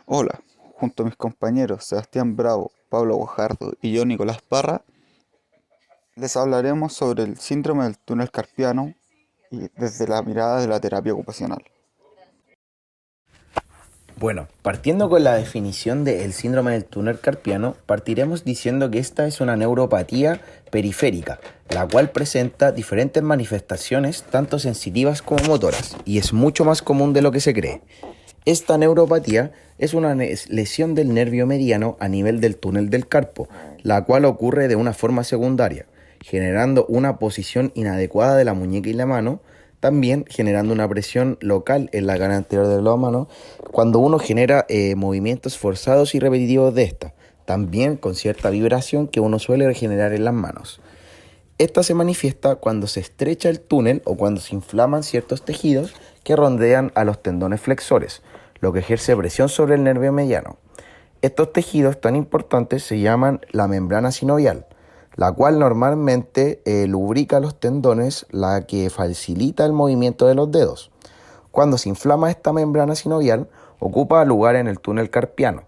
Hola, junto a mis compañeros Sebastián Bravo, Pablo Guajardo y yo Nicolás Parra, les hablaremos sobre el síndrome del túnel carpiano y desde la mirada de la terapia ocupacional. Bueno, partiendo con la definición del síndrome del túnel carpiano, partiremos diciendo que esta es una neuropatía periférica, la cual presenta diferentes manifestaciones, tanto sensitivas como motoras, y es mucho más común de lo que se cree. Esta neuropatía es una lesión del nervio mediano a nivel del túnel del carpo, la cual ocurre de una forma secundaria, generando una posición inadecuada de la muñeca y la mano, también generando una presión local en la cara anterior de la mano cuando uno genera movimientos forzados y repetitivos de esta, también con cierta vibración que uno suele generar en las manos. Esta se manifiesta cuando se estrecha el túnel o cuando se inflaman ciertos tejidos que rondean a los tendones flexores, lo que ejerce presión sobre el nervio mediano. Estos tejidos tan importantes se llaman la membrana sinovial, la cual normalmente lubrica los tendones, la que facilita el movimiento de los dedos. Cuando se inflama esta membrana sinovial, ocupa lugar en el túnel carpiano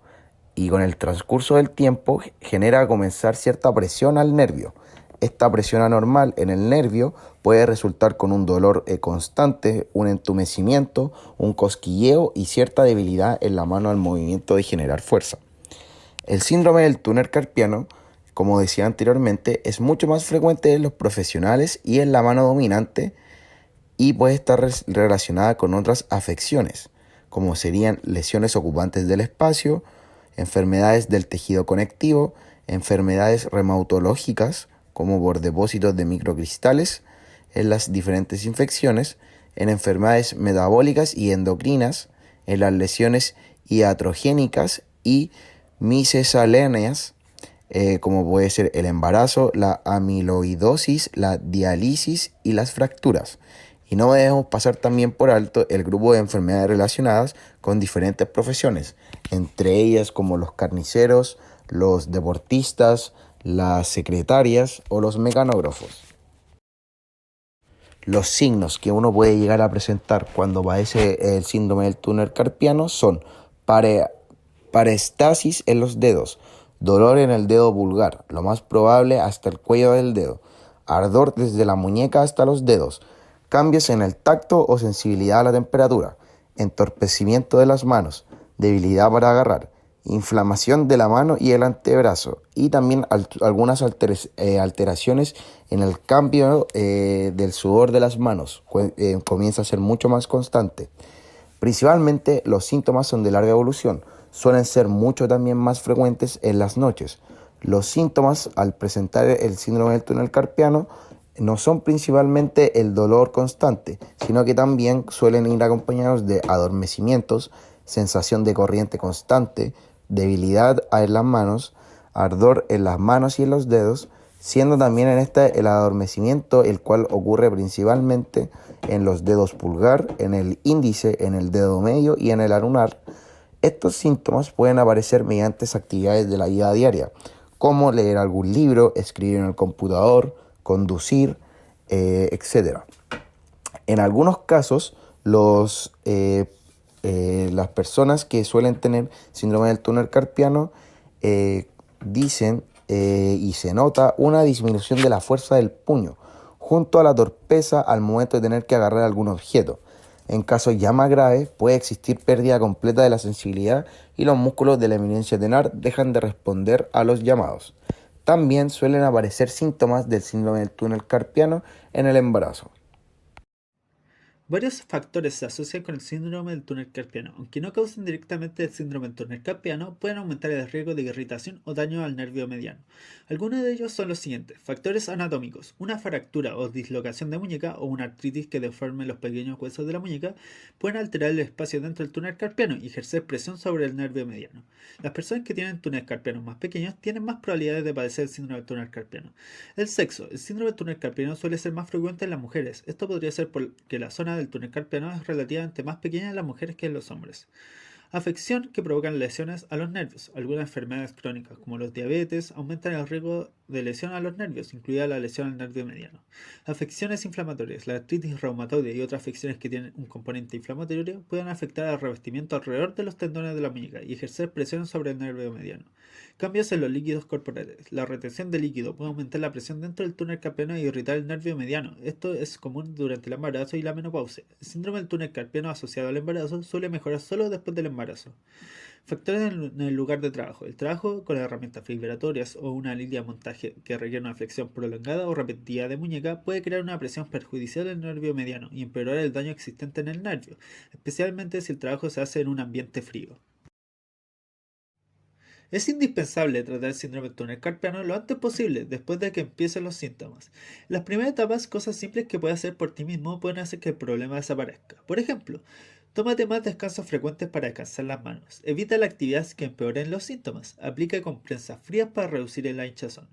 y con el transcurso del tiempo genera comenzar cierta presión al nervio. Esta presión anormal en el nervio puede resultar con un dolor constante, un entumecimiento, un cosquilleo y cierta debilidad en la mano al movimiento de generar fuerza. El síndrome del túnel carpiano, como decía anteriormente, es mucho más frecuente en los profesionales y en la mano dominante y puede estar relacionada con otras afecciones, como serían lesiones ocupantes del espacio, enfermedades del tejido conectivo, enfermedades reumatológicas, como por depósitos de microcristales en las diferentes infecciones, en enfermedades metabólicas y endocrinas, en las lesiones iatrogénicas y misesaléneas, como puede ser el embarazo, la amiloidosis, la diálisis y las fracturas. Y no debemos pasar también por alto el grupo de enfermedades relacionadas con diferentes profesiones, entre ellas como los carniceros, los deportistas, las secretarias o los mecanógrafos. Los signos que uno puede llegar a presentar cuando padece el síndrome del túnel carpiano son pare- parestasis en los dedos, dolor en el dedo pulgar, lo más probable hasta el cuello del dedo, ardor desde la muñeca hasta los dedos, cambios en el tacto o sensibilidad a la temperatura, entorpecimiento de las manos, debilidad para agarrar, inflamación de la mano y el antebrazo y también algunas alteraciones en el cambio del sudor de las manos. Comienza a ser mucho más constante. Principalmente los síntomas son de larga evolución, suelen ser mucho también más frecuentes en las noches. Los síntomas al presentar el síndrome del túnel carpiano no son principalmente el dolor constante, sino que también suelen ir acompañados de adormecimientos, sensación de corriente constante, debilidad en las manos, ardor en las manos y en los dedos, siendo también en este el adormecimiento el cual ocurre principalmente en los dedos pulgar, en el índice, en el dedo medio y en el anular. Estos síntomas pueden aparecer mediante actividades de la vida diaria, como leer algún libro, escribir en el computador, conducir, etc. En algunos casos, las personas que suelen tener síndrome del túnel carpiano dicen y se nota una disminución de la fuerza del puño, junto a la torpeza al momento de tener que agarrar algún objeto. En casos ya más graves, puede existir pérdida completa de la sensibilidad y los músculos de la eminencia tenar dejan de responder a los llamados. También suelen aparecer síntomas del síndrome del túnel carpiano en el embarazo. Varios factores se asocian con el síndrome del túnel carpiano. Aunque no causen directamente el síndrome del túnel carpiano, pueden aumentar el riesgo de irritación o daño al nervio mediano. Algunos de ellos son los siguientes: factores anatómicos. Una fractura o dislocación de muñeca o una artritis que deforme los pequeños huesos de la muñeca pueden alterar el espacio dentro del túnel carpiano y ejercer presión sobre el nervio mediano. Las personas que tienen túneles carpianos más pequeños tienen más probabilidades de padecer el síndrome del túnel carpiano. El sexo. El síndrome del túnel carpiano suele ser más frecuente en las mujeres. Esto podría ser porque la zona del túnel carpiano es relativamente más pequeña en las mujeres que en los hombres. Afección que provocan lesiones a los nervios. Algunas enfermedades crónicas, como los diabetes, aumentan el riesgo de lesión a los nervios, incluida la lesión al nervio mediano. Afecciones inflamatorias. La artritis reumatoide y otras afecciones que tienen un componente inflamatorio pueden afectar al revestimiento alrededor de los tendones de la muñeca y ejercer presión sobre el nervio mediano. Cambios en los líquidos corporales. La retención de líquido puede aumentar la presión dentro del túnel carpiano y irritar el nervio mediano. Esto es común durante el embarazo y la menopausia. El síndrome del túnel carpiano asociado al embarazo suele mejorar solo después del embarazo. Factores en el lugar de trabajo. El trabajo con herramientas vibratorias o una línea de montaje que requiere una flexión prolongada o repetida de muñeca puede crear una presión perjudicial en el nervio mediano y empeorar el daño existente en el nervio, especialmente si el trabajo se hace en un ambiente frío. Es indispensable tratar el síndrome del túnel carpiano lo antes posible, después de que empiecen los síntomas. En las primeras etapas, cosas simples que puedes hacer por ti mismo pueden hacer que el problema desaparezca. Por ejemplo, tómate más descansos frecuentes para descansar las manos. Evita las actividades que empeoren los síntomas. Aplica compresas frías para reducir la hinchazón.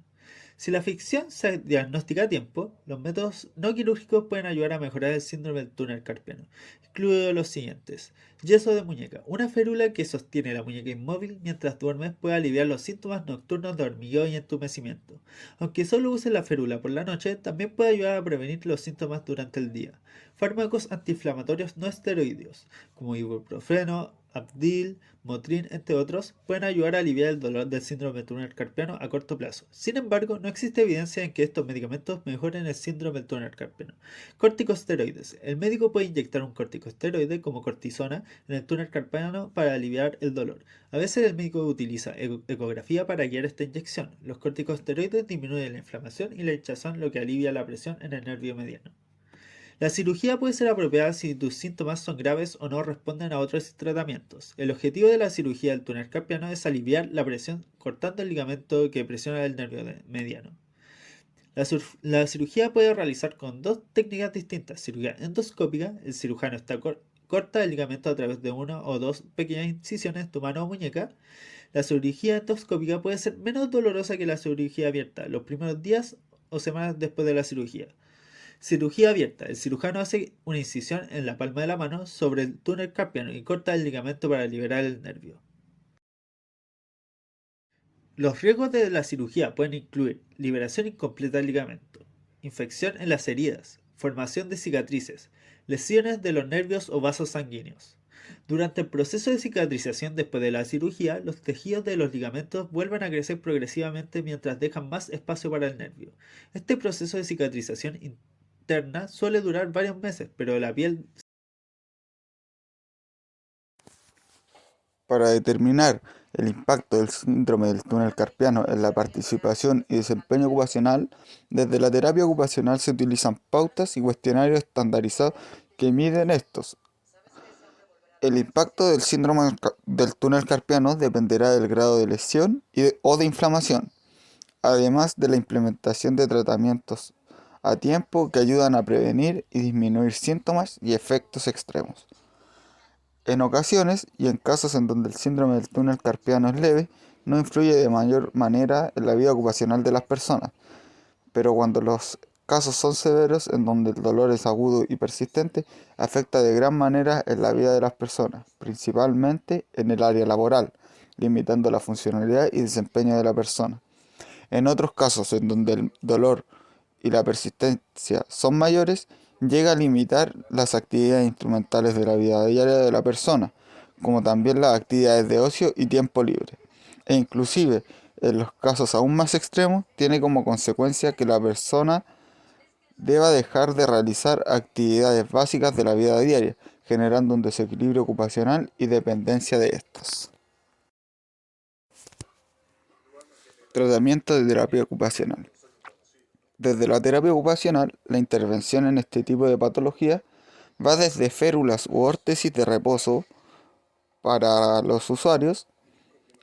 Si la afección se diagnostica a tiempo, los métodos no quirúrgicos pueden ayudar a mejorar el síndrome del túnel carpiano, incluidos los siguientes. Yeso de muñeca. Una férula que sostiene la muñeca inmóvil mientras duermes puede aliviar los síntomas nocturnos de hormigueo y entumecimiento. Aunque solo uses la férula por la noche, también puede ayudar a prevenir los síntomas durante el día. Fármacos antiinflamatorios no esteroideos, como ibuprofeno, Abdil, Motrin, entre otros, pueden ayudar a aliviar el dolor del síndrome del túnel carpiano a corto plazo. Sin embargo, no existe evidencia en que estos medicamentos mejoren el síndrome del túnel carpiano. Corticosteroides. El médico puede inyectar un corticosteroide como cortisona en el túnel carpiano para aliviar el dolor. A veces el médico utiliza ecografía para guiar esta inyección. Los corticosteroides disminuyen la inflamación y la hinchazón, lo que alivia la presión en el nervio mediano. La cirugía puede ser apropiada si tus síntomas son graves o no responden a otros tratamientos. El objetivo de la cirugía del túnel carpiano es aliviar la presión cortando el ligamento que presiona el nervio mediano. La cirugía puede realizar con dos técnicas distintas. Cirugía endoscópica, el cirujano corta el ligamento a través de una o dos pequeñas incisiones en tu mano o muñeca. La cirugía endoscópica puede ser menos dolorosa que la cirugía abierta los primeros días o semanas después de la cirugía. Cirugía abierta. El cirujano hace una incisión en la palma de la mano sobre el túnel carpiano y corta el ligamento para liberar el nervio. Los riesgos de la cirugía pueden incluir liberación incompleta del ligamento, infección en las heridas, formación de cicatrices, lesiones de los nervios o vasos sanguíneos. Durante el proceso de cicatrización después de la cirugía, los tejidos de los ligamentos vuelven a crecer progresivamente mientras dejan más espacio para el nervio. Este proceso de cicatrización interna suele durar varios meses, pero la piel. Para determinar el impacto del síndrome del túnel carpiano en la participación y desempeño ocupacional, desde la terapia ocupacional se utilizan pautas y cuestionarios estandarizados que miden estos. El impacto del síndrome del túnel carpiano dependerá del grado de lesión o de inflamación, además de la implementación de tratamientos a tiempo que ayudan a prevenir y disminuir síntomas y efectos extremos. En ocasiones, y en casos en donde el síndrome del túnel carpiano es leve, no influye de mayor manera en la vida ocupacional de las personas, pero cuando los casos son severos, en donde el dolor es agudo y persistente, afecta de gran manera en la vida de las personas, principalmente en el área laboral, limitando la funcionalidad y desempeño de la persona. En otros casos, en donde el dolor y la persistencia son mayores, llega a limitar las actividades instrumentales de la vida diaria de la persona, como también las actividades de ocio y tiempo libre. E inclusive, en los casos aún más extremos, tiene como consecuencia que la persona deba dejar de realizar actividades básicas de la vida diaria, generando un desequilibrio ocupacional y dependencia de estas. Tratamiento de terapia ocupacional. Desde la terapia ocupacional, la intervención en este tipo de patología va desde férulas u órtesis de reposo para los usuarios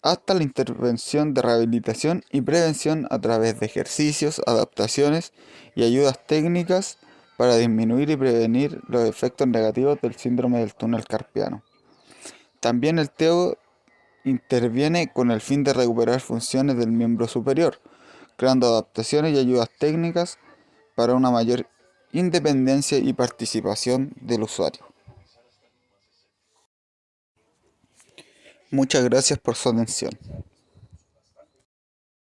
hasta la intervención de rehabilitación y prevención a través de ejercicios, adaptaciones y ayudas técnicas para disminuir y prevenir los efectos negativos del síndrome del túnel carpiano. También el TEO interviene con el fin de recuperar funciones del miembro superior, creando adaptaciones y ayudas técnicas para una mayor independencia y participación del usuario. Muchas gracias por su atención.